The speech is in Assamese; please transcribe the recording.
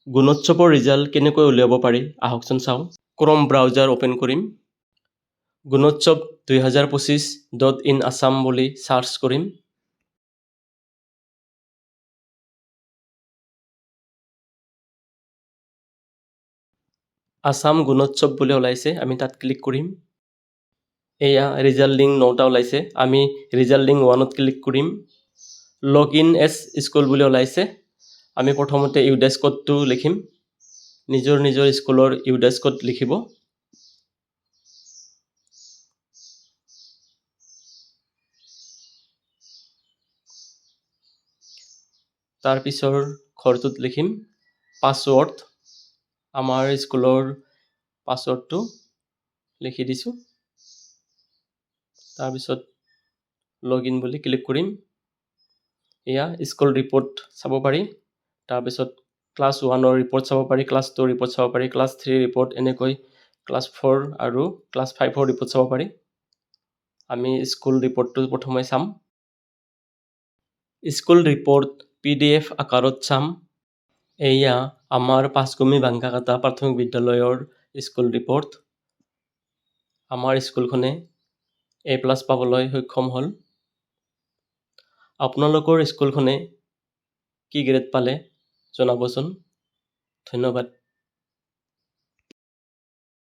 গুণোৎসৱৰ ৰিজাল্ট কেনেকৈ উলিয়াব পাৰি আহকচোন চাওঁ। ক্ৰম ব্ৰাউজাৰ অ'পেন কৰিম। গুণোৎসৱ 2025.in Assam বুলি চাৰ্চ কৰিম। আসাম গুণোৎসৱ বুলি ওলাইছে, আমি তাত ক্লিক কৰিম। এয়া ৰিজাল্ট লিংক 9টা ওলাইছে, আমি ৰিজাল্ট লিংক 1ত ক্লিক কৰিম। লগ ইন এছ স্কুল বুলি ওলাইছে, আমি প্ৰথমতে ইউডাইচ কোডটো লিখিম। নিজৰ স্কুলৰ ইউডাইচ কোড লিখিব। তাৰ পিছৰ ঘৰটোত লিখিম পাছৱৰ্ড। আমাৰ স্কুলৰ পাছৱৰ্ডটো লিখি দিছোঁ। তাৰপিছত লগ ইন বুলি ক্লিক কৰিম। এয়া স্কুল ৰিপৰ্ট চাব পাৰি। তাৰপিছত ক্লাছ 1ৰ ৰিপৰ্ট চাব পাৰি, ক্লাছ 2ৰ ৰিপৰ্ট চাব পাৰি, ক্লাছ 3ৰ ৰিপৰ্ট, এনেকৈ ক্লাছ 4 আৰু ক্লাছ 5ৰ ৰিপৰ্ট চাব পাৰি। আমি স্কুল ৰিপৰ্টটো প্ৰথমে চাম। স্কুল ৰিপৰ্ট PDF আকাৰত চাম। এয়া আমাৰ পাঁচগুমি বাংকাকাটা প্ৰাথমিক বিদ্যালয়ৰ স্কুল ৰিপৰ্ট। আমাৰ স্কুলখনে A+ পাবলৈ সক্ষম হ'ল। আপোনালোকৰ স্কুলখনে কি গ্ৰেড পালে জনাবচোন। ধন্যবাদ।